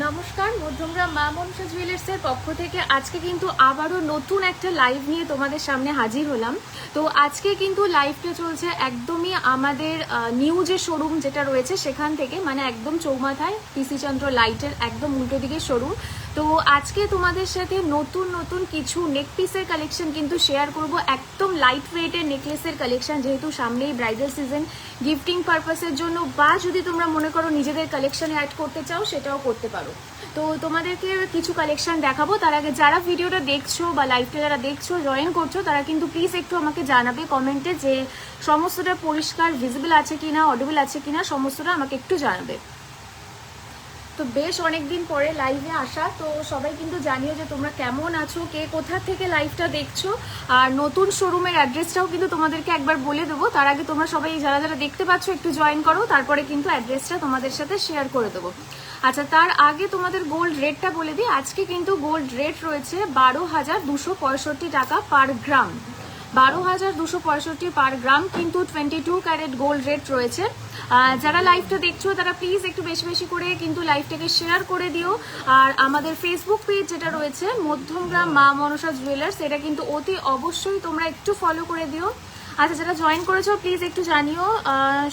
নমস্কার, মধ্যমগ্রাম মা মনসা জুয়েলার্সের পক্ষ থেকে আজকে কিন্তু আবারও নতুন একটা লাইভ নিয়ে তোমাদের সামনে হাজির হলাম। তো আজকে কিন্তু লাইভটা চলছে একদমই আমাদের নিউ যে শোরুম যেটা রয়েছে সেখান থেকে, মানে একদম চৌমাথায় পিসি চন্দ্র লাইটের একদম উল্টো দিকে শোরুম। তো আজকে তোমাদের সাথে নতুন নতুন কিছু নেক পিসের কালেকশন কিন্তু শেয়ার করব, একদম লাইট ওয়েটের নেকলেসের কালেকশন, যেহেতু সামনেই ব্রাইডাল সিজন, গিফটিং পারপাসের জন্য বা যদি তোমরা মনে করো নিজেদের কালেকশনে অ্যাড করতে চাও সেটাও করতে পারো। তো তোমাদেরকে কিছু কালেকশন দেখাবো। তার আগে যারা ভিডিওটা দেখছো বা লাইভটা যারা দেখছো জয়েন করছো তারা কিন্তু প্লিজ একটু আমাকে জানাবে কমেন্টে যে সমস্তটা পরিষ্কার ভিজিবল আছে কিনা, অডিবল আছে কিনা, সমস্তটা আমাকে একটু জানাবে। তো বেশ অনেকদিন পরে লাইভে আসা, তো সবাই কিন্তু জানিও যে তোমরা কেমন আছো, কে কোথা থেকে লাইভটা দেখছো। আর নতুন শোরুমের অ্যাড্রেসটাও কিন্তু তোমাদেরকে একবার বলে দেবো। তার আগে তোমরা সবাই যারা যারা দেখতে পাচ্ছ একটু জয়েন করো, তারপরে কিন্তু অ্যাড্রেসটা তোমাদের সাথে শেয়ার করে দেবো। আচ্ছা, তার আগে তোমাদের গোল্ড রেটটা বলে দিই। আজকে কিন্তু গোল্ড রেট রয়েছে 12,265 টাকা পার গ্রাম। 12,265 পার গ্রাম কিন্তু 22 ক্যারেট গোল্ড রেট রয়েছে। যারা লাইভটা দেখছো তারা প্লিজ একটু বেশি বেশি করে কিন্তু লাইভটাকে শেয়ার করে দিও। আর আমাদের ফেসবুক পেজ যেটা রয়েছে মধ্যমগ্রাম মা মনসা জুয়েলার্স, এটা কিন্তু অতি অবশ্যই তোমরা একটু ফলো করে দিও। আচ্ছা, যারা জয়েন করেছো প্লিজ একটু জানিও।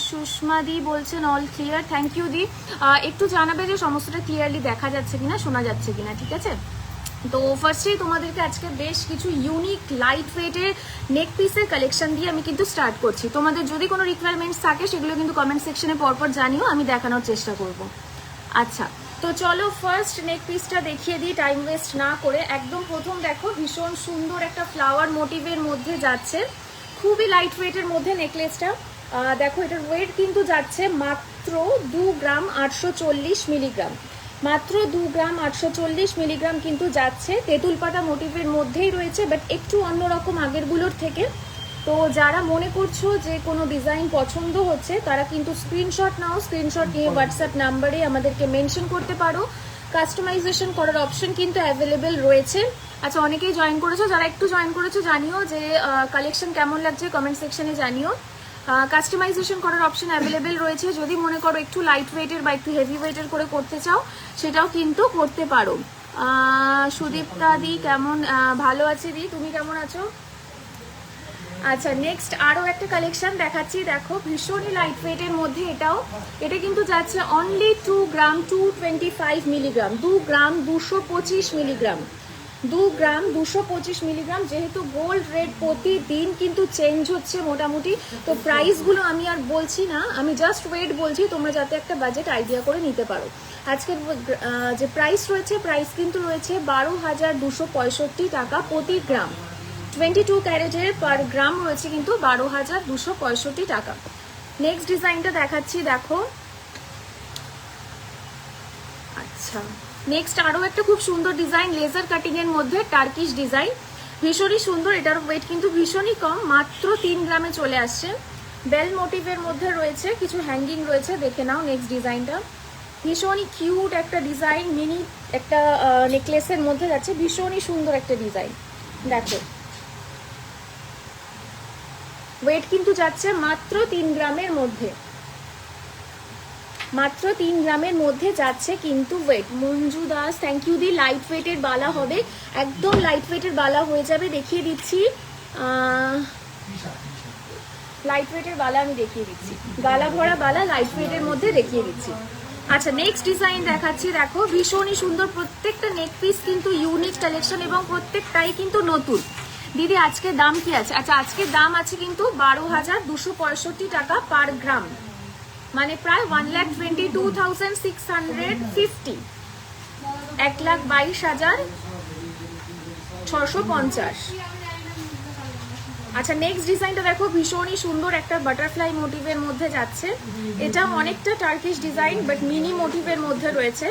সুষমা দি বলছেন অল ক্লিয়ার, থ্যাংক ইউ দি। একটু জানাবে যে সমস্তটা ক্লিয়ারলি দেখা যাচ্ছে কিনা, শোনা যাচ্ছে কিনা, ঠিক আছে? তো ফার্স্টেই তোমাদেরকে আজকে বেশ কিছু ইউনিক লাইট ওয়েটের নেক পিসের কালেকশন দিয়ে আমি কিন্তু স্টার্ট করছি। তোমাদের যদি কোনো রিকোয়ারমেন্টস থাকে সেগুলো কিন্তু কমেন্ট সেকশনে পরপর জানিও, আমি দেখানোর চেষ্টা করব। আচ্ছা, তো চলো ফার্স্ট নেক পিসটা দেখিয়ে দিই টাইম ওয়েস্ট না করে। একদম প্রথম দেখো, ভীষণ সুন্দর একটা ফ্লাওয়ার মোটিভের মধ্যে যাচ্ছে, খুবই লাইট ওয়েটের মধ্যে নেকলেসটা। দেখো এটার ওয়েট কিন্তু যাচ্ছে মাত্র 2 গ্রাম 840 মিলিগ্রাম। মাত্র 2 গ্রাম 840 মিলিগ্রাম কিন্তু যাচ্ছে। তেঁতুল পাতা মোটিভের মধ্যেই রয়েছে, বাট একটু অন্যরকম আগেরগুলোর থেকে। তো যারা মনে করছো যে কোনো ডিজাইন পছন্দ হচ্ছে তারা কিন্তু স্ক্রিনশট নাও, স্ক্রিনশট নিয়ে হোয়াটসঅ্যাপ নাম্বারে আমাদেরকে মেনশন করতে পারো। কাস্টমাইজেশন করার অপশন কিন্তু অ্যাভেলেবেল রয়েছে। আচ্ছা, অনেকেই জয়েন করেছো, যারা একটু জয়েন করেছো জানিও যে কালেকশন কেমন লাগছে, কমেন্ট সেকশনে জানিও। কাস্টমাইজেশন করার অপশন অ্যাভেলেবেল রয়েছে, যদি মনে করো একটু লাইট ওয়েটের বা একটু হেভি ওয়েটের করে করতে চাও সেটাও কিন্তু করতে পারো। সুদীপ্তা দি কেমন? ভালো আছে দি, তুমি কেমন আছো? আচ্ছা, নেক্সট আরও একটা কালেকশন দেখাচ্ছি। দেখো ভীষণই লাইট ওয়েটের মধ্যে এটা কিন্তু যাচ্ছে অনলি 2 গ্রাম 225 মিলিগ্রাম, 2 গ্রাম 225 মিলিগ্রাম, 2 গ্রাম 225 মিলিগ্রাম। যেহেতু গোল্ড রেট প্রতিদিন কিন্তু চেঞ্জ হচ্ছে মোটামুটি, তো প্রাইসগুলো আমি আর বলছি না, আমি জাস্ট ওয়েট বলছি, তোমরা যাতে একটা বাজেট আইডিয়া করে নিতে পারো। আজকের যে প্রাইস রয়েছে, প্রাইস কিন্তু রয়েছে 12,265 টাকা প্রতি গ্রাম। 22 ক্যারেটের পার গ্রাম রয়েছে কিন্তু 12,265 টাকা। নেক্সট ডিজাইনটা দেখাচ্ছি, দেখো। আচ্ছা, নেক্সট আরও একটা খুব সুন্দর ডিজাইন, লেজার কাটিং এর মধ্যে টার্কিশ ডিজাইন, ভীষণই সুন্দর। এটার ওয়েট কিন্তু ভীষণই কম, মাত্র 3 গ্রামে চলে আসছে। বেল মোটিভের মধ্যে রয়েছে, কিছু হ্যাঙ্গিং রয়েছে, দেখে নাও নেক্সট ডিজাইনটা। ভীষণই কিউট একটা ডিজাইন, মিনি একটা নেকলেসের মধ্যে যাচ্ছে, ভীষণই সুন্দর একটা ডিজাইন। দেখো ওয়েট কিন্তু যাচ্ছে মাত্র 3 গ্রামের মধ্যে, মাত্র 3 গ্রামের মধ্যে যাচ্ছে কিন্তু wait. Manju Das thank you দি। লাইট ওয়েটের বালা হবে, একদম লাইট ওয়েটের বালা হয়ে যাবে, দেখিয়ে দিচ্ছি। লাইট ওয়েটের বালা আমি দেখিয়ে দিচ্ছি, গালা ভরা বালা লাইট ওয়েটের মধ্যে দেখিয়ে দিচ্ছি। আচ্ছা, নেক্সট ডিজাইন দেখাচ্ছি। দেখো ভীষণই সুন্দর, প্রত্যেকটা নেক পিস কিন্তু ইউনিক কালেকশন এবং প্রত্যেকটাই কিন্তু নতুন। দিদি আজকে দাম কি আছে? আচ্ছা, আজকের দাম আছে কিন্তু 12,265 টাকা পার গ্রাম, মানে প্রায় 1,22,650, 1,22,650। আচ্ছা, নেক্সট ডিজাইনটা দেখো, ভীষণই সুন্দর একটা বাটারফ্লাই মোটিভের মধ্যে যাচ্ছে। এটা অনেকটা টার্কিশ ডিজাইন বাট মিনি মোটিভের মধ্যে রয়েছে।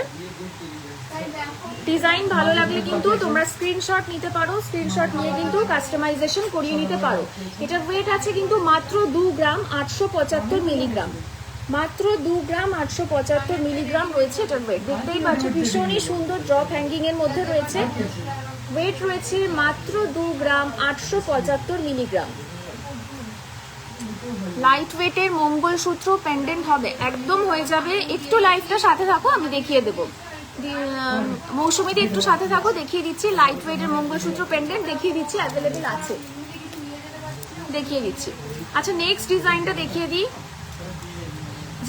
ডিজাইন ভালো লাগলে কিন্তু তোমরা স্ক্রিনশট নিতে পারো, স্ক্রিনশট নিয়ে কিন্তু কাস্টমাইজেশন করিয়ে নিতে পারো। এটার ওয়েট আছে কিন্তু মাত্র 2 গ্রাম 875 মিলিগ্রাম, মাত্র 2 গ্রাম 875 মিলিগ্রাম রয়েছে এটার ওয়েট। দেখতেই পাচ্ছ ভীষণই সুন্দর ড্রপ হ্যাঙ্গিং এর মধ্যে রয়েছে। ওয়েট রয়েছে মাত্র 2 গ্রাম 875 মিলিগ্রাম। লাইট ওয়েটের মঙ্গলসূত্র পেন্ডেন্ট হবে, একদম হয়ে যাবে। একটু লাইভটা সাথে থাকো, আমি দেখিয়ে দেবো। মৌসুমীতে একটু সাথে থাকো, দেখিয়ে দিচ্ছি। লাইট ওয়েটের মঙ্গলসূত্র পেন্ডেন্ট দেখিয়ে দিচ্ছি, অ্যাভেলেবেল আছে, দেখিয়ে দিচ্ছি। আচ্ছা নেক্সট ডিজাইনটা দেখিয়ে দিই।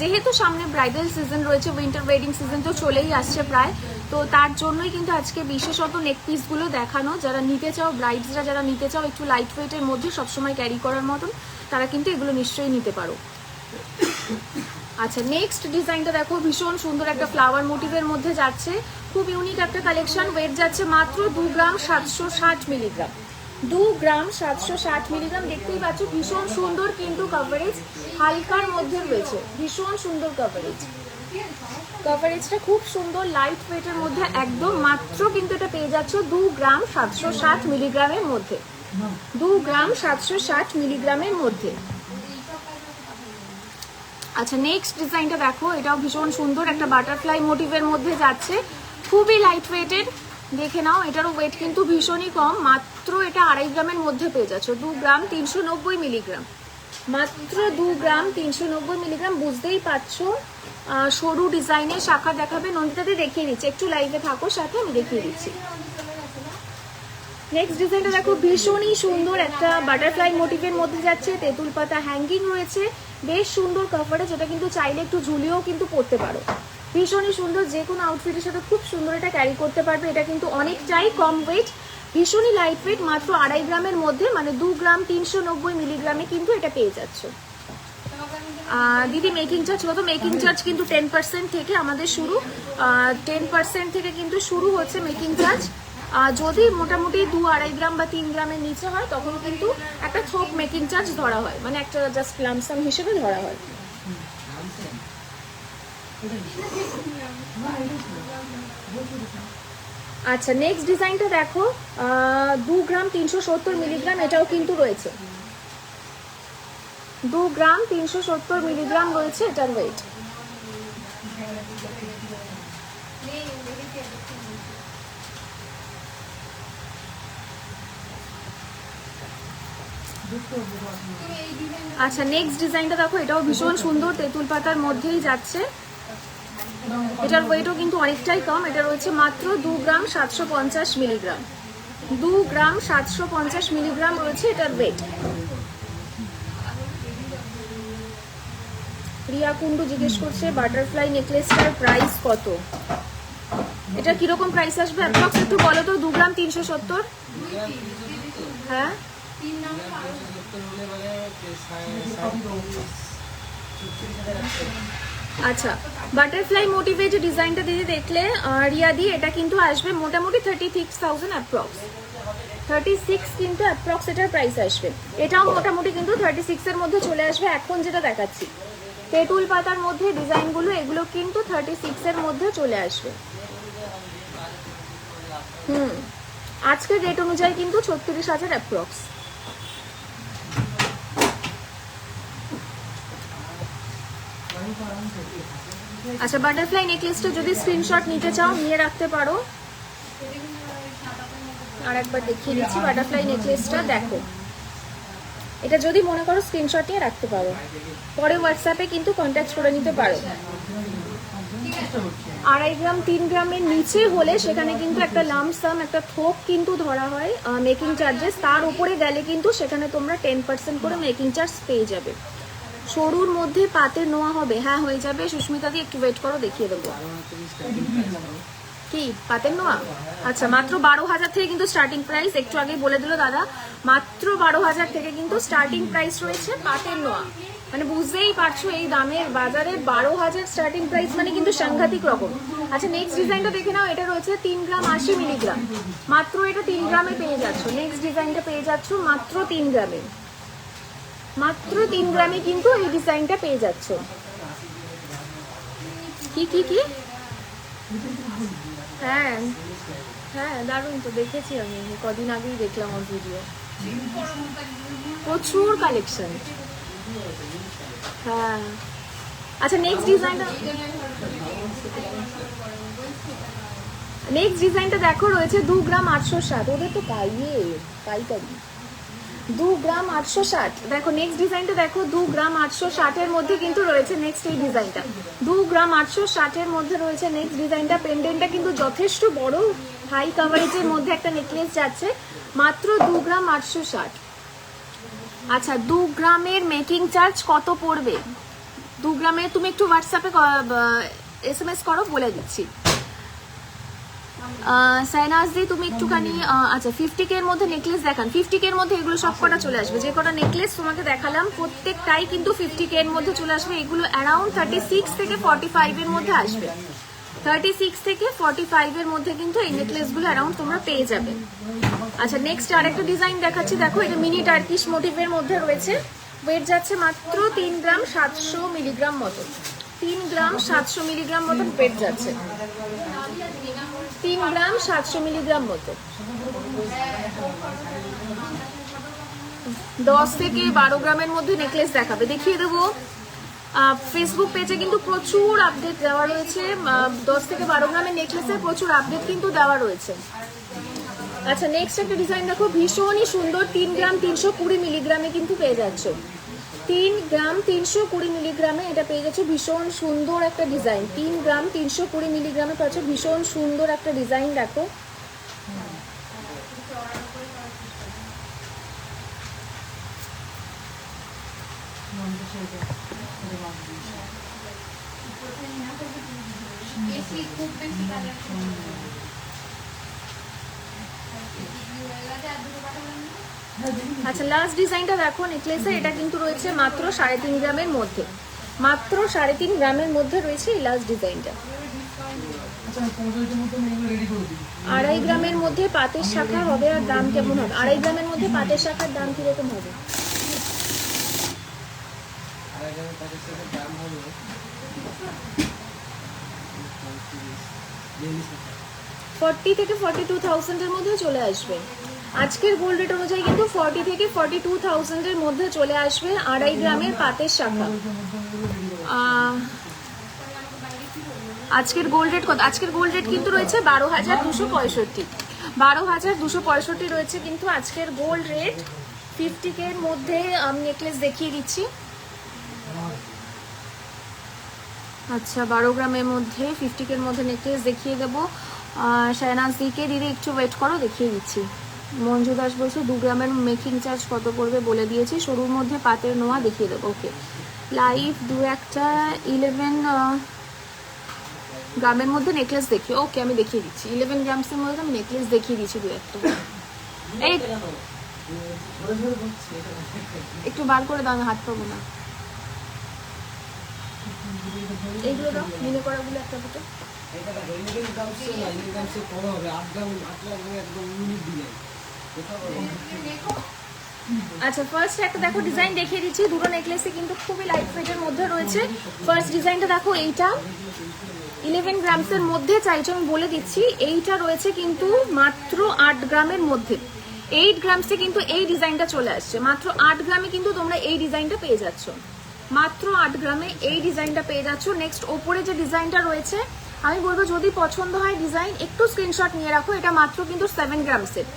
যেহেতু সামনে ব্রাইডাল সিজন রয়েছে, উইন্টার ওয়েডিং সিজন তো চলেই আসছে প্রায়, তো তার জন্যই কিন্তু আজকে বিশেষত নেক পিসগুলো দেখানো। যারা নিতে চাও, ব্রাইডসরা যারা নিতে চাও একটু লাইট ওয়েটের মধ্যে সবসময় ক্যারি করার মতন, তারা কিন্তু এগুলো নিশ্চয়ই নিতে পারো। আচ্ছা নেক্সট ডিজাইনটা দেখো, ভীষণ সুন্দর একটা ফ্লাওয়ার মোটিভের মধ্যে যাচ্ছে, খুব ইউনিক একটা কালেকশন। ওয়েট যাচ্ছে মাত্র 2 গ্রাম 760 মিলিগ্রাম, 2 গ্রাম 760 মিলিগ্রাম। দেখতেই পাচ্ছ ভীষণ সুন্দর কিন্তু কভারেজ, হালকার মধ্যে রয়েছে, ভীষণ সুন্দর কভারেজ। কভারেজটা খুব সুন্দর, লাইট ওয়েটের মধ্যে একদম। মাত্র কিন্তু এটা পেয়ে যাচ্ছ 2 গ্রাম 760 মিলিগ্রামের মধ্যে, 2 গ্রাম 760 মিলিগ্রামের মধ্যে। আচ্ছা নেক্সট ডিজাইনটা দেখো, এটাও ভীষণ সুন্দর, একটা বাটারফ্লাই মোটিভের মধ্যে যাচ্ছে, খুবই লাইট ওয়েটেড। দেখে নাও, এটারও ওয়েট কিন্তু ভীষণই কম, মাত্র এটা 2.5 গ্রামের মধ্যে পেয়ে যাচ্ছ, 2 গ্রাম 390 মিলিগ্রাম, মাত্র 2 গ্রাম 390 মিলিগ্রাম। বুঝতেই পারছো সরু ডিজাইনের শাখা দেখাবে। নন্দিতাতে দেখিয়ে দিচ্ছি, একটু লাইভে থাকো সাথে, আমি দেখিয়ে দিচ্ছি। নেক্সট ডিজাইনটা দেখো, ভীষণই সুন্দর একটা বাটারফ্লাই মোটিভের মধ্যে যাচ্ছে, তেঁতুল পাতা হ্যাঙ্গিং রয়েছে, বেশ সুন্দর কভারেজ। এটা কিন্তু চাইলে একটু ঝুলিয়েও কিন্তু পরতে পারো, ভীষণই সুন্দর, যে কোনো আউটফিটের সাথে খুব সুন্দর এটা ক্যারি করতে পারবে। এটা কিন্তু অনেকটাই কম ওয়েট, ভীষণই লাইট ওয়েট, মাত্র 2.5 গ্রামের মধ্যে, মানে 2 গ্রাম 390 মিলিগ্রামে কিন্তু এটা পেয়ে যাচ্ছ। দিদি মেকিং চার্জ কত? মেকিং চার্জ কিন্তু 10% থেকে আমাদের শুরু, 10% থেকে কিন্তু শুরু হচ্ছে মেকিং চার্জ। যদি মোটামুটি 2-2.5 গ্রাম বা 3 গ্রামের নিচে হয় তখন কিন্তু একটা থোক মেকিং চার্জ ধরা হয়, মানে একটা জাস্ট লামসাম হিসেবে ধরা হয়। আচ্ছা নেক্সট ডিজাইনটা দেখো, 2 গ্রাম 370 মিলিগ্রাম, এটাও কিন্তু রয়েছে, 2 গ্রাম 370 মিলিগ্রাম রয়েছে এটার ওয়েট। আচ্ছা নেক্সট ডিজাইনটা দেখো, এটাও ভীষণ সুন্দর, তেঁতুল পাতার মধ্যেই যাচ্ছে, এটার ওয়েটও কিন্তু অনেকটাই কম। এটা রয়েছে মাত্র 2 গ্রাম 750 মিলিগ্রাম, 2 গ্রাম 750 মিলিগ্রাম রয়েছে এটার ওয়েট। রিয়া কুন্ডু জিজ্ঞেস করছে বাটারফ্লাই নেকলেসটার প্রাইস কত, এটা কিরকম প্রাইস আসবে অ্যাপ্রক্স একটু বলো তো? 2 গ্রাম 370, হ্যাঁ আচ্ছা বাটারফ্লাই মোটিভে যে ডিজাইনটা দিদি দেখলে রিয়াদি, এটা কিন্তু আসবে মোটামুটি 36,000 অ্যাপ্রক্স, 36 কিন্তু অ্যাপ্রক্স এটার প্রাইস আসবে। এটাও মোটামুটি কিন্তু 36 এর মধ্যে চলে আসবে। এখন যেটা দেখাচ্ছি তেঁতুল পাতার মধ্যে ডিজাইনগুলো, এগুলো কিন্তু 36 এর মধ্যে চলে আসবে। আজকের রেট অনুযায়ী কিন্তু 36,000 অ্যাপ্রক্স। আচ্ছা বাটারফ্লাই নেকলেসটা যদি স্ক্রিনশট নিতে চাও নিয়ে রাখতে পারো। আর একবার দেখিয়ে দিচ্ছি বাটারফ্লাই নেকলেসটা, দেখো এটা যদি মনে করো স্ক্রিনশট নিয়ে রাখতে পারো, পরে হোয়াটসঅ্যাপে কিন্তু কন্ট্যাক্ট করে নিতে পারো। 2.5 গ্রাম 3 গ্রামের নিচে হলে সেখানে কিন্তু একটা লামসাম একটা থোক কিন্তু ধরা হয় মেকিং চার্জেস, তার উপরে গেলে কিন্তু সেখানে তোমরা 10% করে মেকিং চার্জ পেয়ে যাবে। সরুর মধ্যে পাতের নোয়া হবে, হ্যাঁ হয়ে যাবে। সুস্মিতা দি একটু ওয়েট করো, দেখিয়ে দেবো। কি পাতের নোয়া? আচ্ছা মাত্র 12,000 থেকে কিন্তু স্টার্টিং প্রাইস, একটু আগেই বলে দিল দাদা, মাত্র 12,000 থেকে কিন্তু স্টার্টিং প্রাইস রয়েছে পাতের নোয়া। মানে বুঝতেই পারছো এই দামের বাজারে 12,000 স্টার্টিং প্রাইস মানে কিন্তু সাংঘাতিক রকম। আচ্ছা নেক্সট ডিজাইনটা দেখে নাও, এটা রয়েছে 3 গ্রাম 80 মিলিগ্রাম, মাত্র এটা 3 গ্রামে পেয়ে যাচ্ছ। নেক্সট ডিজাইনটা পেয়ে যাচ্ছ মাত্র 3 গ্রামে, মাত্র 3 গ্রামে কিন্তু এই ডিজাইনটা পেয়ে যাচ্ছ। কি কি কি হ্যাঁ হ্যাঁ দারুণ তো, দেখেছি আমি কদিন আগেই দেখলাম ওর ভিডিও, প্রচুর কালেকশন। হ্যাঁ আচ্ছা নেক্সট ডিজাইনটা দেখো, রয়েছে 2 গ্রাম 860, ওদের তো পাইকারি। 2 গ্রাম 860। দেখো নেক্সট ডিজাইনটা দেখো, 2 গ্রাম 860 এর মধ্যে কিন্তু রয়েছে নেক্সট এই ডিজাইনটা। 2 গ্রাম 860 এর মধ্যে রয়েছে নেক্সট ডিজাইনটা। পেন্ডেন্টটা কিন্তু যথেষ্ট বড়, হাই কাভারেজের মধ্যে একটা নেকলেস যাচ্ছে, মাত্র 2 গ্রাম 860। আচ্ছা 2 গ্রামের মেকিং চার্জ কত পড়বে? 2 গ্রামে তুমি একটু হোয়াটসঅ্যাপে SMS করো, বলে দিচ্ছি। সাইনাস দি তুমি একটুখানি আচ্ছা 50K এর মধ্যে নেকলেস দেখান। 50K এর মধ্যে এগুলো সব কটা চলে আসবে, যে কটা নেকলেস তোমাকে দেখালাম প্রত্যেকটাই কিন্তু 50K এর মধ্যে চলে আসবে। এগুলো অ্যারাউন্ড 36 থেকে 45 এর মধ্যে আসবে। 36 থেকে 45 এর মধ্যে কিন্তু এই নেকলেসগুলো অ্যারাউন্ড তোমরা পেয়ে যাবে। আচ্ছা নেক্সট আরেকটা ডিজাইন দেখাচ্ছি, দেখো এটা মিনি টার্কিশ মোটিভের মধ্যে রয়েছে। ওয়েট যাচ্ছে মাত্র 3 গ্রাম 700 মিলিগ্রাম মতো। 3 গ্রাম 700 মিলিগ্রাম মতন ওয়েট যাচ্ছে, 3 গ্রাম 700 মিলিগ্রাম মতো। 10 থেকে 12 গ্রামের মধ্যে নেকলেস দেখাবে, দেখিয়ে দেবো। ফেসবুক পেজে কিন্তু প্রচুর আপডেট দেওয়া রয়েছে, 10 থেকে 12 গ্রামের নেকলেসের প্রচুর আপডেট কিন্তু দেওয়া রয়েছে। আচ্ছা নেক্সট একটা ডিজাইন দেখো, ভীষণই সুন্দর। 3 গ্রাম 320 মিলিগ্রামে কিন্তু পেয়ে যাচ্ছ, 3 গ্রাম 320 মিলিগ্রামে এটা পেয়ে যাচ্ছে। ভীষণ সুন্দর একটা ডিজাইন, 3 গ্রাম 320 মিলিগ্রামে পাচ্ছ, ভীষণ সুন্দর একটা ডিজাইন। দেখো আচ্ছা লাস্ট ডিজাইনটা দেখো নেকলেসে, এটা কিন্তু রয়েছে মাত্র 3.5 গ্রামের মধ্যে, মাত্র 3.5 গ্রামের মধ্যে রয়েছে এই লাস্ট ডিজাইনটা। 2.5 গ্রামের মধ্যে পাতের শাখা হবে, আর দাম কেমন হবে? 2.5 গ্রামের মধ্যে পাতের শাখার দাম কিরকম হবে? 40 থেকে 42,000 এর মধ্যে চলে আসবে। আজকের গোল্ড রেট অনুযায়ী কিন্তু 40 থেকে 42,000 এর মধ্যে চলে আসবে 2.5 গ্রামের পাতের শাখা। আজকের গোল্ড রেট কত? আজকের গোল্ড রেট কিন্তু রয়েছে 12,265। 12,265 রয়েছে কিন্তু আজকের গোল্ড রেট। 50K এর মধ্যে আমি নেকলেস দেখিয়ে দিচ্ছি। আচ্ছা 12 গ্রামের মধ্যে 50K এর মধ্যে নেকলেস দেখিয়ে দেবো। শাহনাজ দিকে দিদি একটু ওয়েট করো, দেখিয়ে দিচ্ছি। মঞ্জু দাস বলছে 2 গ্রামের মেকিং চার্জ কত পড়বে বলে দিয়েছি, সরুর মধ্যে পাতের নোয়া দেখিয়ে দেবো। ওকে লাইভ 11 গ্রামের মধ্যে নেকলেস দেখিয়ে, ওকে আমি দেখিয়ে দিচ্ছি। 11 গ্রামসের মধ্যে আমি নেকলেস দেখিয়ে দিচ্ছি 2-1টা। এই একটু বার করে দাও, আমি হাত পাবো না। এইগুলো দাও, মিনে করাগুলো একটা দুটো। আচ্ছা ফার্স্ট একটা দেখো ডিজাইন দেখিয়ে দিচ্ছি, দুটো নেকলেসে কিন্তু খুবই লাইট ওয়েটের মধ্যে রয়েছে। ফার্স্ট ডিজাইনটা দেখো, এইটা 11 গ্রামসের মধ্যে চাইছো, আমি বলে দিচ্ছি। এইটা রয়েছে কিন্তু মাত্র 8 গ্রামের মধ্যে। 8 গ্রামসে কিন্তু এই ডিজাইনটা চলে আসছে, মাত্র 8 গ্রামে কিন্তু তোমরা এই ডিজাইনটা পেয়ে যাচ্ছ, মাত্র 8 গ্রামে এই ডিজাইনটা পেয়ে যাচ্ছ। নেক্সট ওপরে যে ডিজাইনটা রয়েছে, আমি বলবো যদি পছন্দ হয় ডিজাইন একটু স্ক্রিনশট নিয়ে রাখো। এটা মাত্র কিন্তু 7 গ্রামসের।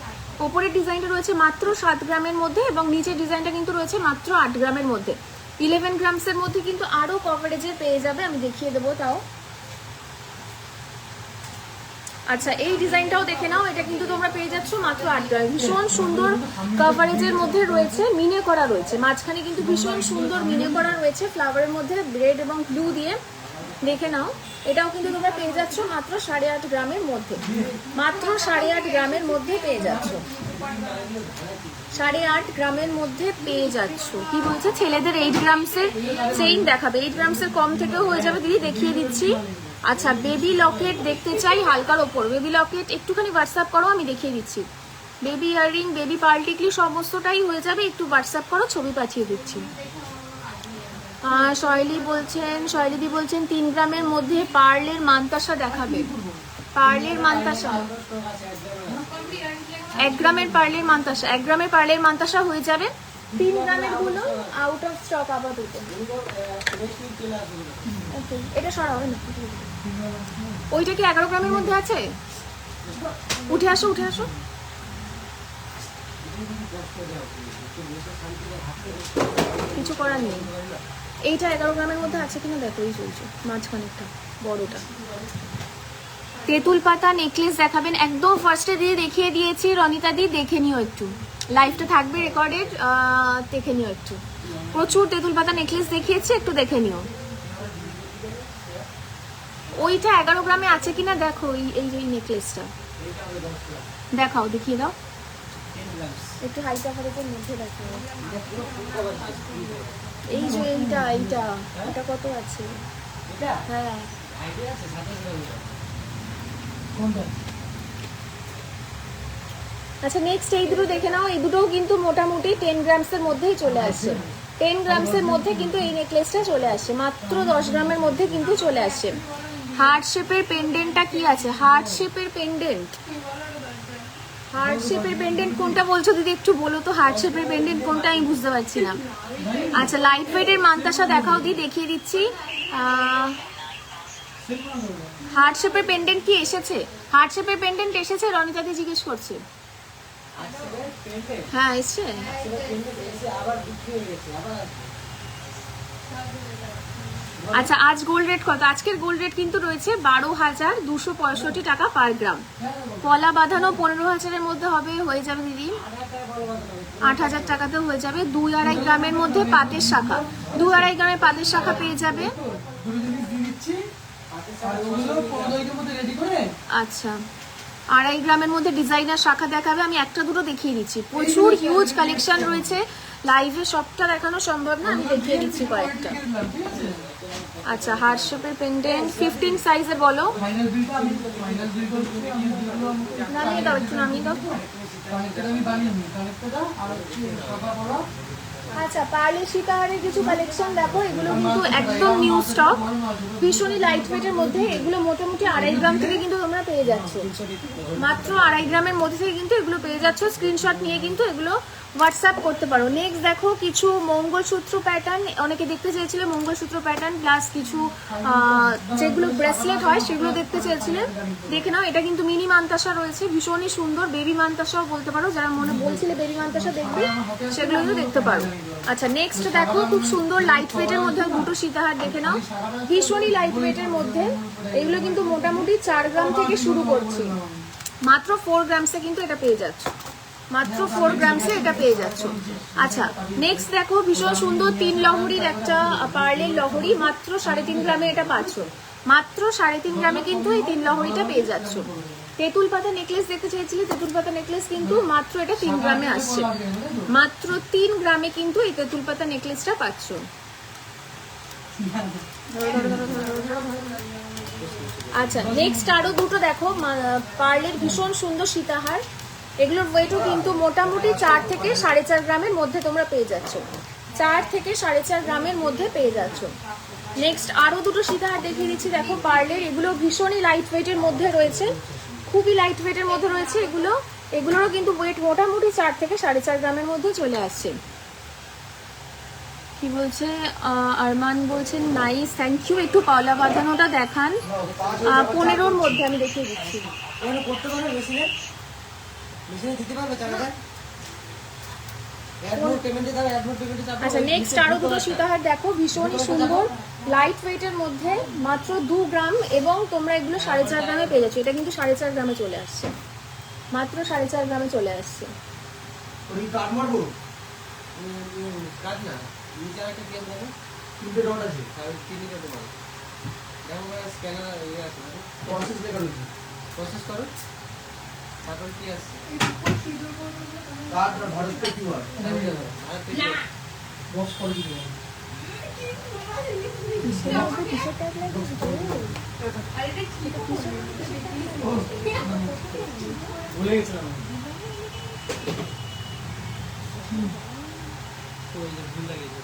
ওপরের ডিজাইনটা রয়েছে মাত্র 7 গ্রামের মধ্যে, এবং নিচের ডিজাইনটা কিন্তু রয়েছে মাত্র 8 গ্রামের মধ্যে। 11 গ্রামসের মধ্যে কিন্তু আরো কভারেজে পেয়ে যাবে, আমি দেখিয়ে দেবো তাও। আচ্ছা এই ডিজাইনটাও দেখে নাও, এটা কিন্তু তোমরা পেয়ে যাচ্ছ মাত্র 8 গ্রাম। ভীষণ সুন্দর কভারেজের মধ্যে রয়েছে, মিনে করা রয়েছে, মাঝখানে কিন্তু ভীষণ সুন্দর মিনে করা রয়েছে ফ্লাওয়ারের মধ্যে রেড এবং ব্লু দিয়ে। দেখে নাও, এটাও কিন্তু তোমরা পেয়ে যাচ্ছ মাত্র 8.5 গ্রামের মধ্যে, মাত্র 8.5 গ্রামের মধ্যে পেয়ে যাচ্ছ, 8.5 গ্রামের মধ্যে পেয়ে যাচ্ছ। কি বলছে ছেলেদের 8 গ্রামসের চেইন দেখাবে, 8 গ্রামসের কম থেকেও হয়ে যাবে দিদি, দেখিয়ে দিচ্ছি। আচ্ছা বেবি লকেট দেখতে চাই হালকার ওপর, বেবি লকেট একটুখানি হোয়াটসঅ্যাপ করো, আমি দেখিয়ে দিচ্ছি। বেবি ইয়াররিং, বেবি পার্ল টিকলি সমস্তটাই হয়ে যাবে, একটু হোয়াটসঅ্যাপ করো, ছবি পাঠিয়ে দিচ্ছি। শৈলীদি বলছেন 3 গ্রামের মধ্যে পার্লের মানতাসা দেখাবে। পার্লের মানতাসা 1 গ্রামের পার্লের মানতাসা, 1 গ্রামের পার্লের মানতাসা হয়ে যাবে। 3 গ্রামের গুলো আউট অফ স্টক আপাতত। ওকে এটা সরাবে না, ওইটা কি 11 গ্রামের মধ্যে আছে? উঠে আসো উঠে আসো। কিছু করার নেই। এইটা 11 গ্রামের মধ্যে আছে কিনা দেখো, এই চলছে মাঝখানেরটা বড়টা। তেঁতুল পাতা নেকলেস দেখাবেন, একদম ফার্স্টে দিয়ে দেখিয়ে দিয়েছি রনিতা দি, দেখে নিও একটু, লাইভটা থাকবে রেকর্ডেড, দেখে নিও একটু। প্রচুর তেঁতুল পাতা নেকলেস দেখিয়েছি, একটু দেখে নিও। ওইটা 11 গ্রামে আছে কিনা দেখো, এই যে নেকলেসটা দেখাও, দেখিয়ে দাও একটু, হাই কাভারেজের মধ্যে দেখাও। এই যে এইটা এটা কত আছে? হ্যাঁ আচ্ছা, নেক্সট এই দুটো দেখে নাও। এই দুটোও কিন্তু মোটামুটি 10 গ্রামসের মধ্যেই চলে আসছে। 10 গ্রামসের মধ্যে কিন্তু এই নেকলেসটা চলে আসছে, মাত্র 10 গ্রামের মধ্যে কিন্তু চলে আসছে। হার্ট শেপের পেন্ডেন্টটা কি আছে? হার্ট শেপের পেন্ডেন্ট, হার্ট শেপের পেন্ডেন্ট কোনটা বলছো দিদি একটু বলো তো, হার্ট শেপের পেন্ডেন্ট কোনটা আমি বুঝতে পারছি না। আচ্ছা, লাইট ওয়েটের মান্তাসা দেখাও দি, দেখিয়ে দিচ্ছি। হার্ট শেপের পেন্ডেন্ট কি এসেছে? হার্ট শেপের পেন্ডেন্ট এসেছে, রনিতাদি জিজ্ঞেস করছে। হ্যাঁ এসছে। আচ্ছা, আজ গোল্ড রেট কত? আজকের গোল্ড রেট কিন্তু রয়েছে 12,265 টাকা পার গ্রাম। পলা বাঁধানো 15,000-এর মধ্যে হবে, হয়ে যাবে দিদি, 8,000 টাকাতেও হয়ে যাবে। 2-2.5 গ্রামের মধ্যে পাতের শাখা, 2-2.5 গ্রামের পাতের শাখা পেয়ে যাবে। আচ্ছা, 2.5 গ্রামের মধ্যে ডিজাইনার শাখা দেখাবে, আমি একটা দুটো দেখিয়ে দিচ্ছি। প্রচুর হিউজ কালেকশন রয়েছে, লাইভে সবটা দেখানো সম্ভব না, আমি দেখিয়ে দিচ্ছি কয়েকটা। আচ্ছা, হার্ট শেপের পেন্ডেন্ট 15 সাইজে বলো, নামিয়ে দাও একটু, নামিয়ে দাও। আচ্ছা, পার্লে সীতাহারের কিছু কালেকশন দেখো, এগুলো কিন্তু একদম নিউ স্টক, ভীষণই লাইট ওয়েটের মধ্যে। এগুলো মোটামুটি 2.5 গ্রাম থেকে কিন্তু তোমরা পেয়ে যাচ্ছ, মাত্র 2.5 গ্রামের মধ্যে থেকে কিন্তু এগুলো পেয়ে যাচ্ছ। স্ক্রিনশট নিয়ে কিন্তু এগুলো হোয়াটসঅ্যাপ করতে পারো। নেক্সট দেখো কিছু মঙ্গলসূত্র প্যাটার্ন, অনেকে দেখতে চেয়েছিল মঙ্গলসূত্র প্যাটার্ন, প্লাস কিছু যেগুলো ব্রেসলেট হয় সেগুলো দেখতে চেয়েছিলেন, দেখে নাও। এটা কিন্তু মিনি মান্তাসা রয়েছে, ভীষণই সুন্দর, বেবি মান্তাসাও বলতে পারো, যারা মনে বলছিলে বেবি মান্তাসা দেখবে সেগুলো কিন্তু দেখতে পারো। আচ্ছা, নেক্সট দেখো খুব সুন্দর লাইট ওয়েটের মধ্যে দুটো সীতাহার, দেখে নাও, ভীষণই লাইট ওয়েটের মধ্যে। এগুলো কিন্তু মোটামুটি 4 গ্রাম থেকে শুরু করছি, মাত্র 4 গ্রামসে কিন্তু এটা পেয়ে যাচ্ছ, মাত্র 4 গ্রামসে এটা পেয়ে যাচ্ছ। আচ্ছা, নেক্সট দেখো ভীষণ সুন্দর 3 লহরীর একটা পার্লের লহরী, মাত্র 3.5 গ্রামে এটা পাচ্ছ, মাত্র 3.5 গ্রামে কিন্তু এই 3 লহরীটা পেয়ে যাচ্ছ। তেঁতুল পাতা নেকলেস দেখতে চেয়েছিলে, তেঁতুল পাতা নেকলেস কিন্তু মাত্র এটা 3 গ্রামে আসছে, মাত্র 3 গ্রামে কিন্তু এই তেঁতুল পাতা নেকলেসটা পাচ্ছ। আচ্ছা, নেক্সট আরো দুটো দেখো পার্লের ভীষণ সুন্দর সীতাহার, এগুলোর ওয়েটও কিন্তু মোটামুটি 4 থেকে 4.5 গ্রামের মধ্যে তোমরা পেয়ে যাচ্ছ, 4 থেকে 4.5 গ্রামের মধ্যে পেয়ে যাচ্ছ। নেক্সট আরো দুটো সীতাহার দেখিয়ে দিচ্ছি, দেখো পার্লের, এগুলো ভীষণই লাইট ওয়েটের মধ্যে রয়েছে, খুবই লাইট ওয়েটের মধ্যে রয়েছে এগুলো। এগুলোরও কিন্তু ওয়েট মোটামুটি 4 থেকে 4.5 গ্রামের মধ্যে চলে আসছে। কি বলছে আরমান, বলছেন নাইস, থ্যাংক ইউ। একটু পাওলা বাঁধানোটা দেখান, 15-র মধ্যে আমি দেখিয়ে দিচ্ছি। আচ্ছা, নেক্সট আরো দুটো সীতাহার দেখো, ভীষণই সুন্দর লাইট ওয়েটের মধ্যে, মাত্র 2 গ্রাম, এবং তোমরা এগুলো 4.5 গ্রামে পেয়ে যাচ্ছ। এটা কিন্তু 4.5 গ্রামে চলে আসছে, মাত্র 4.5 গ্রামে চলে আসছে। তারপর কি আছে? ভুলে গেছিলাম, ভুল লাগিয়েছে,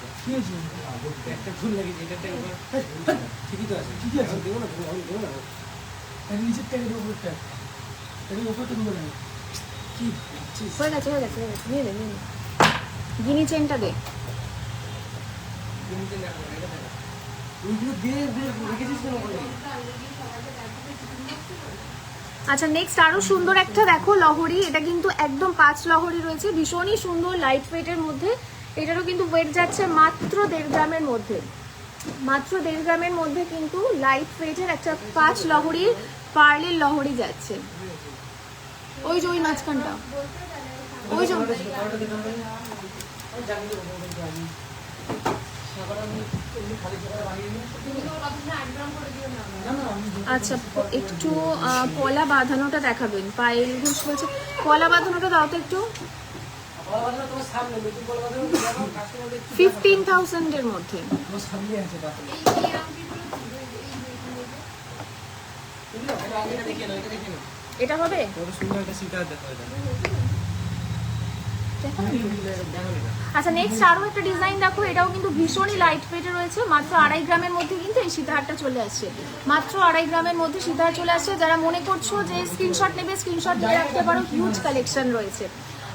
একটা ভুল লাগিয়েছে, এটা ঠিকই তো আছে, ঠিকই আছে, দেবো না, দেবো না, নিচের টাকা দেবো, উপরটা উপরটা দেবো না। হয়ে গেছে, হয়ে গেছে, নিয়ে নে, নিয়ে নে, গিনি চেনটা দে। আচ্ছা নেক্সট আরো সুন্দর একটা দেখো লহরি, এটা কিন্তু একদম 5 লহরি রয়েছে, ভীষণই সুন্দর লাইট ওয়েটের মধ্যে। এটারও কিন্তু ওয়েট যাচ্ছে মাত্র 1.5 গ্রামের মধ্যে, মাত্র 1.5 গ্রামের মধ্যে কিন্তু লাইট ওয়েটের একটা 5 লহরির পার্লের লহরি যাচ্ছে। ওই যে ওই মাঝখানটা, ওই যে আচ্ছা একটু পলা বাঁধানোটা দেখাবেন, পায়েল ঘোষ বলছে পলা বাঁধানোটা দাও তো একটু। 15,000 এর মধ্যে এটা হবে। আচ্ছা নেক্সট আরো একটা ডিজাইন দেখো, এটাও কিন্তু ভীষণই লাইট ওয়েটে রয়েছে, মাত্র 2.5 গ্রামের মধ্যে কিন্তু এই সীতাহারটা চলে আসছে, মাত্র 2.5 গ্রামের মধ্যে সীতাহার চলে আসছে। যারা মনে করছো যে স্ক্রিনশট নেবে, স্ক্রিনশট নিয়ে রাখতে পারো, হিউজ কালেকশন রয়েছে।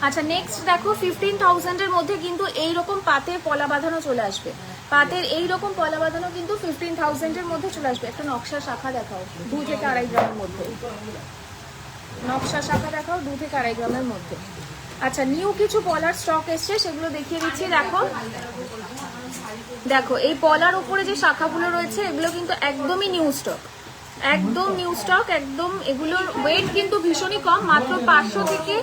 আচ্ছা নেক্সট দেখো 15,000 এর মধ্যে কিন্তু এইরকম পাতের পলা বাঁধানো চলে আসবে, পাতের এইরকম পলা বাঁধানো কিন্তু 15,000 এর মধ্যে চলে আসবে। একটা নকশা শাখা দেখাও 2 থেকে 2.5 গ্রামের মধ্যে, নকশা শাখা দেখাও 2 থেকে 2.5 গ্রামের মধ্যে। আচ্ছা নিউ কিছু পলার স্টক এসছে, সেগুলো দেখিয়ে দিচ্ছি। দেখো দেখো এই পলার উপরে যে শাখাগুলো রয়েছে এগুলো কিন্তু একদমই নিউ স্টক, একদম নিউ স্টক, একদম এগুলোর ওয়েট কিন্তু ভীষণই কম, মাত্র 500 থেকে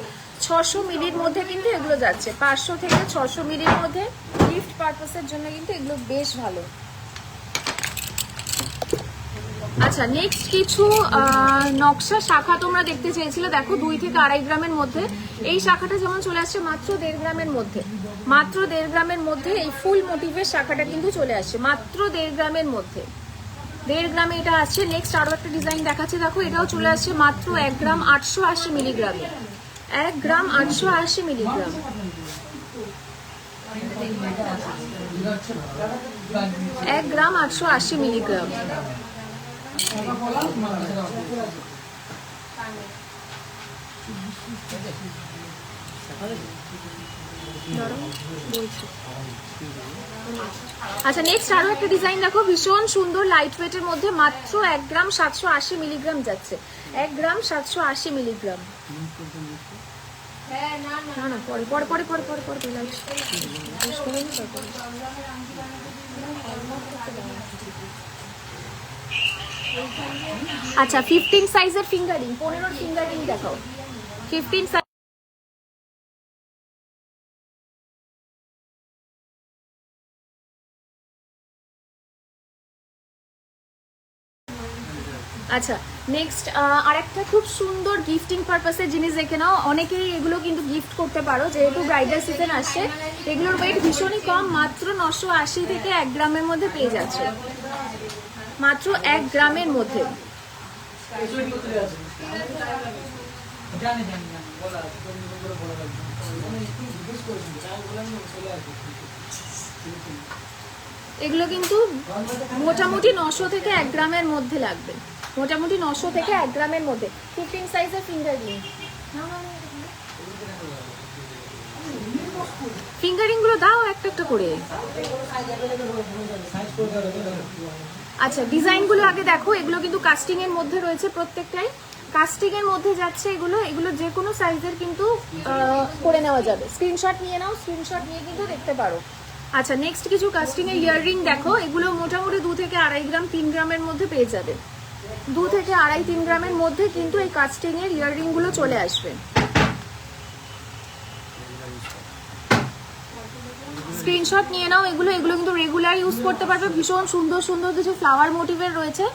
600 মিলির মধ্যে কিন্তু এগুলো যাচ্ছে, 500 থেকে 600 মিলির মধ্যে। গিফট পারপাসের জন্য কিন্তু এগুলো বেশ ভালো। আচ্ছা নেক্সট কিছু নকশা শাখা তোমরা দেখতে চেয়েছিলে, দেখো 2 থেকে 2.5 গ্রামের মধ্যে। এই শাখাটা যেমন চলে আসছে মাত্র 1.5 গ্রামের মধ্যে, মাত্র 1.5 গ্রামের মধ্যে এই ফুল মোটিভের শাখাটা কিন্তু চলে আসছে মাত্র 1.5 গ্রামের মধ্যে, 1.5 গ্রামে এটা আছে। নেক্সট আরো একটা ডিজাইন দেখাচ্ছে, দেখো এটাও চলে আসছে মাত্র 1 গ্রাম 880 মিলিগ্রামে, 1 গ্রাম 880 মিলিগ্রাম। 1 গ্রাম 880 মিলিগ্রাম। আচ্ছা নেক্সট আরো একটা ডিজাইন দেখো, ভীষণ সুন্দর লাইট ওয়েটের মধ্যে, মাত্র 1 গ্রাম 780 মিলিগ্রাম যাচ্ছে, 1 গ্রাম 780 মিলিগ্রাম। না না পরে পরে পরে পরে পরে পরে আচ্ছা 15 সাইজের ফিঙ্গারিং, 15 ফিঙ্গারিং দেখাও, 15 সাইজ। আচ্ছা নেক্সট আরেকটা খুব সুন্দর গিফটিং পারপাসের জিনিস দেখে নাও, অনেকেই এগুলো কিন্তু গিফট করতে পারো, যেহেতু ব্রাইডাল সিজন আসছে। এগুলোর ওয়েট ভীষণই কম, মাত্র 980 থেকে 1 গ্রামের মধ্যে পেয়ে যাচ্ছে, মাত্র 1 গ্রামের মধ্যে। এগুলো কিন্তু মোটামুটি 900 থেকে 1 গ্রামের মধ্যে লাগবে, মোটামুটি 900 থেকে 1 গ্রামের মধ্যে। 15 সাইজের ফিঙ্গারিং, ফিঙ্গারিং গুলো দাও একটা একটা করে। আচ্ছা ডিজাইন গুলো আগে দেখো, এগুলো কিন্তু কাস্টিং এর মধ্যে রয়েছে, প্রত্যেকটাই কাস্টিং এর মধ্যে যাচ্ছে। এগুলো এগুলো যে কোনো সাইজের কিন্তু করে নেওয়া যাবে, স্ক্রিনশট নিয়ে নাও, স্ক্রিনশট নিয়ে কিন্তু দেখতে পারো। আচ্ছা নেক্সট কিছু কাস্টিং এর ইয়াররিং দেখো, এগুলো মোটামুটি 2 থেকে 2.5 গ্রাম 3 গ্রামের মধ্যে পেয়ে যাবে, 2 থেকে 2.5-3 গ্রামের মধ্যে কিন্তু এই কাস্টিং এর ইয়াররিং গুলো চলে আসবে। স্ক্রিনশট নিয়ে নাও, এগুলো এগুলো কিন্তু রেগুলার ইউজ করতে পারবে, ভীষণ সুন্দর সুন্দর কিছু ফ্লাওয়ার মোটিভের রয়েছে,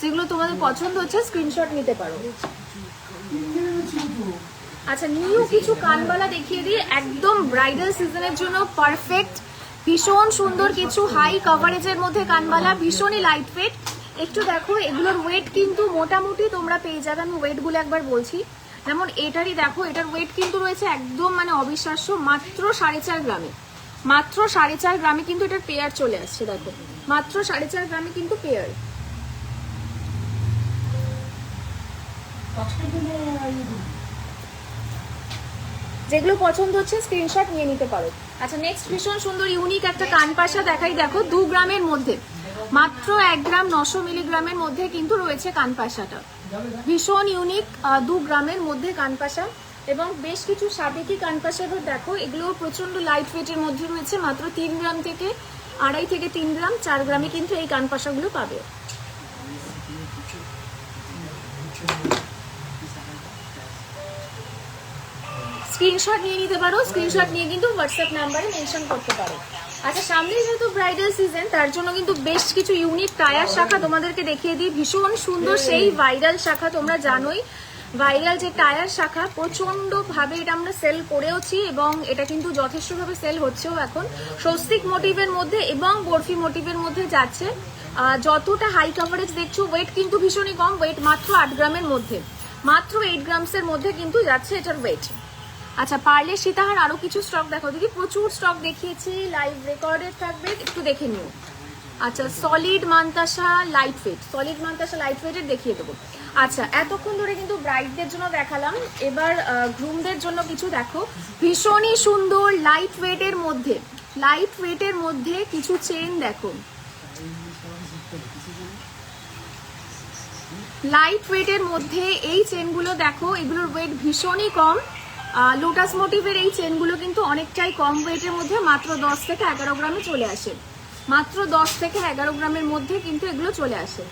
যেগুলো তোমাদের পছন্দ হচ্ছে স্ক্রিনশট নিতে পারো। আচ্ছা নিউ কিছু কানবালা দেখিয়ে দিই, একদম ব্রাইডাল সিজনের জন্য পারফেক্ট, ভীষণ সুন্দর কিছু হাই কভারেজের মধ্যে কানবালা, ভীষণই লাইট ওয়েট। একটু দেখো এগুলোর ওয়েট কিন্তু মোটামুটি তোমরা পেয়ে যাবে, আমি ওয়েটগুলো একবার বলছি। যেমন এটারই দেখো, এটার ওয়েট কিন্তু রয়েছে একদম মানে অবিশ্বাস্য, মাত্র 4.5 গ্রামে, মাত্র 4.5 গ্রামে কিন্তু এটার পেয়ার চলে আসছে। দেখো মাত্র 4.5 গ্রামে কিন্তু পেয়ার। যেগুলো পছন্দ হচ্ছে স্ক্রিনশট নিয়ে নিতে পারো। আচ্ছা নেক্সট ভীষণ সুন্দর ইউনিক একটা কানপাশা দেখাই, দেখো 2 গ্রামের মধ্যে, মাত্র 1 গ্রাম 900 মিলিগ্রামের মধ্যে কিন্তু রয়েছে কানপাশাটা, ভীষণ ইউনিক। 2 গ্রামের মধ্যে কানপাশা, এবং বেশ কিছু সাবেকি কানপাশারও দেখো, এগুলো প্রচন্ড লাইট ওয়েটের মধ্যে রয়েছে। মাত্র 3 গ্রাম থেকে 2.5 থেকে 3 গ্রাম, 4 গ্রামে কিন্তু এই কানপাশাগুলো পাবে। স্ক্রিনশট নিয়ে নিতে পারো, স্ক্রিনশট নিয়ে কিন্তু হোয়াটসঅ্যাপ নাম্বারে মেনশন করতে পারো। আচ্ছা, সামনে যেহেতু ব্রাইডাল সিজন, তার জন্য কিন্তু বেশ কিছু ইউনিক টায়ার শাখা তোমাদেরকে দেখিয়ে দিই। ভীষণ সুন্দর সেই ভাইরাল শাখা, তোমরা জানোই ভাইরাল যে টায়ার শাখা প্রচন্ড ভাবে এটা আমরা সেল করেওছি, এবং এটা কিন্তু যথেষ্টভাবে সেল হচ্ছেও এখন। স্বস্তিক মোটিভের মধ্যে এবং বরফি মোটিভের মধ্যে যাচ্ছে। যতটা হাই কভারেজ দেখছো, ওয়েট কিন্তু ভীষণই কম, ওয়েট মাত্র 8 গ্রামের মধ্যে, মাত্র 8 গ্রামসের মধ্যে কিন্তু যাচ্ছে এটার ওয়েট। আচ্ছা, পার্লে সীতাহার আরো কিছু স্টক দেখো দিদি, প্রচুর স্টক দেখিয়েছি, লাইভ রেকর্ডেড থাকবে, একটু দেখে নিও। আচ্ছা, solid mantasha light weight, solid mantasha light ওয়েটের দেখিয়ে দেবো। আচ্ছা, এতক্ষণ ধরে কিন্তু ব্রাইডদের জন্য দেখালাম, এবার গ্রুমদের জন্য কিছু দেখো। ভীষণই সুন্দর লাইট ওয়েটের মধ্যে, লাইট ওয়েটের মধ্যে কিছু চেন দেখো, লাইট ওয়েটের মধ্যে এই চেনগুলো দেখো, এগুলোর ওয়েট ভীষণই কম। লোটাস মোটিভের এই চেনগুলো কিন্তু অনেকটাই কম ওয়েটের মধ্যে, মাত্র 10 থেকে 11 গ্রামে চলে আসে, মাত্র 10 থেকে 11 গ্রামের মধ্যে কিন্তু এগুলো চলে আসে।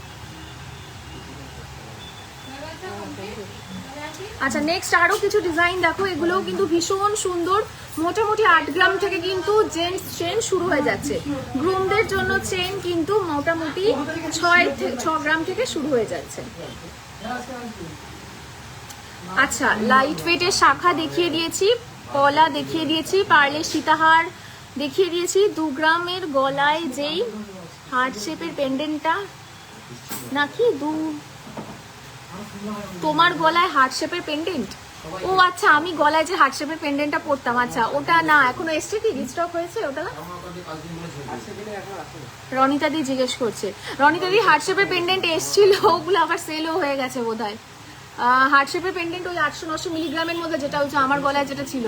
আচ্ছা, নেক্সট আরো কিছু ডিজাইন দেখো, এগুলোও কিন্তু ভীষণ সুন্দর। মোটামুটি 8 গ্রাম থেকে কিন্তু জেন্টস চেন শুরু হয়ে যাচ্ছে। গ্রুমদের জন্য চেন কিন্তু মোটামুটি 6 গ্রাম থেকে শুরু হয়ে যাচ্ছে। আচ্ছা, লাইট ওয়েটের শাখা দেখিয়ে দিয়েছি, পলা দেখিয়ে দিয়েছি, পার্লে সীতাহার দেখিয়ে দিয়েছি। 2 গ্রামের গলায় যেই হার্ট শেপের পেন্ডেন্টটা, নাকি তোমার গলায় হার্ট শেপের পেন্ডেন্ট? ও আচ্ছা, আমি গলায় যে হার্ট শেপের পেন্ডেন্টটা পরতাম, আচ্ছা ওটা না, এখনো এসছে কি, রিস্টক হয়েছে ওটা? রনিতা দি জিজ্ঞেস করছে, রনিতা দি হার্ট শেপের পেন্ডেন্ট এসছিল, ওগুলো আবার সেলও হয়ে গেছে বোধহয়। হার্ট শেপের পেন্ডেন্ট ওই 800-900 মিলিগ্রামের মধ্যে, যেটা হচ্ছে আমার গলায় যেটা ছিল।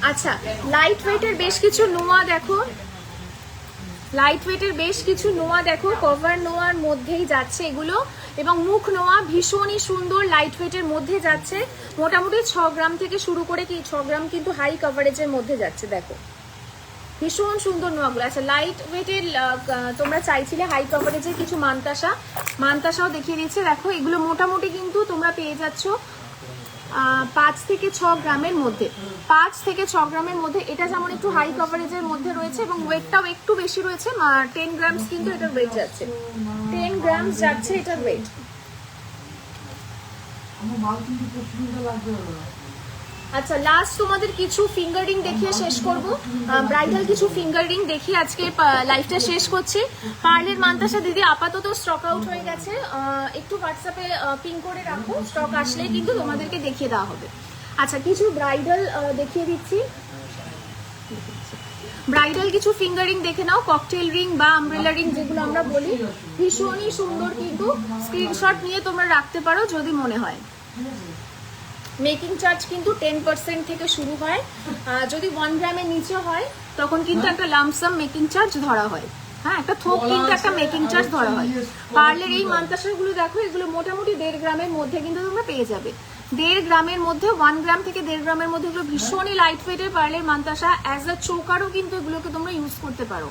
আচ্ছা, লাইট ওয়েটের বেশ কিছু নোয়া দেখো, লাইট ওয়েটের বেশ কিছু নোয়া দেখো, কভার নোয়ার মধ্যেই যাচ্ছে এগুলো, এবং মুখ নোয়া ভীষণই সুন্দর লাইট ওয়েটের মধ্যে যাচ্ছে। মোটামুটি 6 গ্রাম থেকে শুরু করে, কি 6 গ্রাম কিন্তু হাই কভারেজের মধ্যে যাচ্ছে, দেখো ভীষণ সুন্দর নোয়াগুলো। আচ্ছা, লাইট ওয়েটের তোমরা চাইছিলে হাই কভারেজের কিছু মান্তাসাও দেখিয়ে দিচ্ছে, দেখো এগুলো মোটামুটি কিন্তু তোমরা পেয়ে যাচ্ছ 5 থেকে 6 গ্রামের মধ্যে, 5 থেকে 6 গ্রামের মধ্যে। এটা যেমন একটু হাই কভারেজের মধ্যে রয়েছে, এবং ওয়েটটাও একটু বেশি রয়েছে, 10 গ্রামস কিন্তু এটার ওয়েট যাচ্ছে, 10 গ্রামস যাচ্ছে এটার ওয়েট। আচ্ছা, লাস্ট তোমাদের কিছু ফিঙ্গার রিং দেখিয়ে শেষ করব, ব্রাইডাল কিছু ফিঙ্গার রিং দেখিয়ে আজকে লাইভটা শেষ করছি। পার্লের মান্তাসা দিদি আপাতত স্টক আউট হয়ে গেছে, একটু হোয়াটসঅ্যাপে পিং করে রাখো, স্টক আসলেই কিন্তু তোমাদেরকে দেখিয়ে দেওয়া হবে। আচ্ছা, কিছু ব্রাইডাল দেখিয়ে দিচ্ছি, ব্রাইডাল কিছু ফিঙ্গার রিং দেখে নাও, ককটেল রিং বা আমব্রেলা রিং যেগুলো আমরা বলি, ভীষণই সুন্দর, কিন্তু স্ক্রিনশট নিয়ে তোমরা রাখতে পারো যদি মনে হয়। মেকিং চার্জ কিন্তু 10% থেকে শুরু হয়, যদি 1 গ্রামের নিচে হয় তখন কিন্তু একটা লামসাম মেকিং চার্জ ধরা হয়। হ্যাঁ, একটা থোক কিন্তু একটা মেকিং চার্জ ধরা হয়। পার্লের এই মান্তাসাগুলো দেখো, এগুলো মোটামুটি 1.5 গ্রামের মধ্যে কিন্তু তোমরা পেয়ে যাবে, 1.5 গ্রামের মধ্যে, 1 গ্রাম থেকে 1.5 গ্রামের মধ্যে। এগুলো ভীষণই লাইট ওয়েটের পার্লের মান্তাসা। অ্যাজ আ চোকারও কিন্তু এগুলোকে তোমরা ইউজ করতে পারো,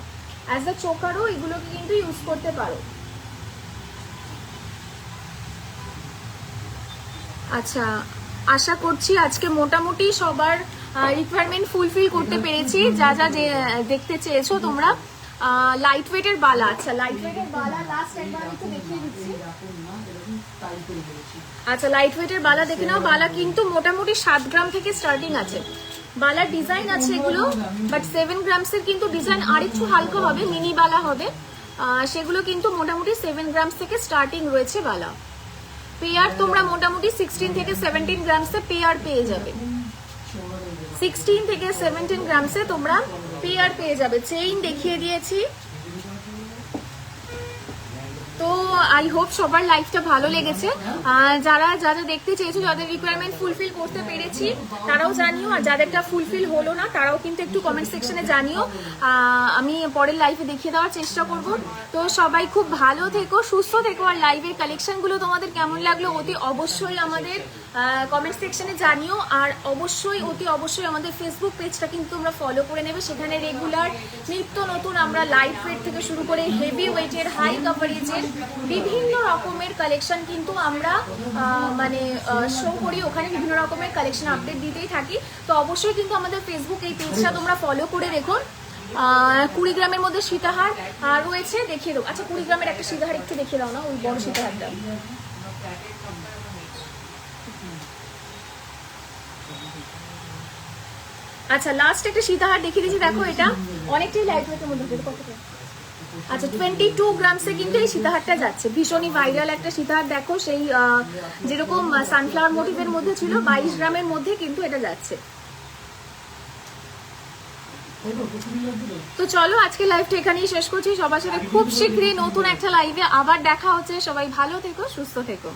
অ্যাজ আ চোকারও এগুলোকে কিন্তু ইউজ করতে পারো। আচ্ছা, আশা করছি আজকে মোটামুটি সবার রিকোয়ারমেন্ট ফুলফিল করতে পেরেছি, যা যা দেখতে চেয়েছো তোমরা। লাইট ওয়েটের বালা, আচ্ছা লাইট ওয়েটের বালা লাস্ট একবার একটু দেখিয়ে দিচ্ছি। আচ্ছা, লাইট ওয়েটের বালা দেখে নাও, বালা কিন্তু মোটামুটি 7 গ্রাম থেকে স্টার্টিং আছে, বালার ডিজাইন আছে এগুলো, বাট 7 গ্রামসের কিন্তু ডিজাইন আর একটু হালকা হবে, মিনি বালা হবে, সেগুলো কিন্তু মোটামুটি 7 গ্রামস থেকে স্টার্টিং রয়েছে বালা। পেয়ার তোমরা মোটামুটি 16 থেকে 17 গ্রামসে পেয়ার পেয়ে যাবে, 16 থেকে 17 গ্রামসে তোমরা পেয়ার পেয়ে যাবে। চেইন দেখিয়ে দিয়েছি, তো আই হোপ সবার লাইফটা ভালো লেগেছে। যারা যারা দেখতে চেয়েছো, যাদের রিকোয়ারমেন্ট ফুলফিল করতে পেরেছি তারাও জানিও, আর যাদেরটা ফুলফিল হলো না তারাও কিন্তু একটু কমেন্ট সেকশনে জানিও, আমি পরের লাইভে দেখিয়ে দেওয়ার চেষ্টা করব। তো সবাই খুব ভালো থেকো, সুস্থ থেকো, আর লাইভের কালেকশনগুলো তোমাদের কেমন লাগলো অতি অবশ্যই আমাদের কমেন্ট সেকশনে জানিও। আর অবশ্যই অতি অবশ্যই আমাদের ফেসবুক পেজটা কিন্তু তোমরা ফলো করে নেবে, সেখানে রেগুলার নিত্য নতুন আমরা লাইট ওয়েট থেকে শুরু করে হেভি ওয়েটের, হাই কাভারেজের বিভিন্ন রকমের কালেকশন কিন্তু আমরা মানে শো করি, ওখানে বিভিন্ন রকমের কালেকশন আপডেট দিতেই থাকি। তো অবশ্যই কিন্তু আমাদের ফেসবুক এই পেজটা তোমরা ফলো করে রেখো। 20 গ্রামের মধ্যে সীতাহার রয়েছে, দেখিয়ে দেবো। আচ্ছা 20 গ্রামের একটা সীতাহার একটু দেখিয়ে দাও না, ওই বড় সীতাহারটা। আচ্ছা লাস্ট একটা সীতাহার দেখিয়ে দিচ্ছি, দেখো এটা অনেকটাই লাইট ওয়েটের মধ্যে। কতটা? আচ্ছা 22 গ্রামসে কিন্তু এই সীতাহারটা যাচ্ছে, ভীষণই ভাইরাল একটা সীতাহার। দেখো সেই যেরকম সানফ্লাওয়ার মোটিভের মধ্যে ছিল, 22 গ্রামের মধ্যে কিন্তু এটা যাচ্ছে। তো চলো আজকে লাইভটা এখানেই শেষ করছি, সবার সাথে খুব শীঘ্রই নতুন একটা লাইভে আবার দেখা হচ্ছে। সবাই ভালো থেকো, সুস্থ থেকো।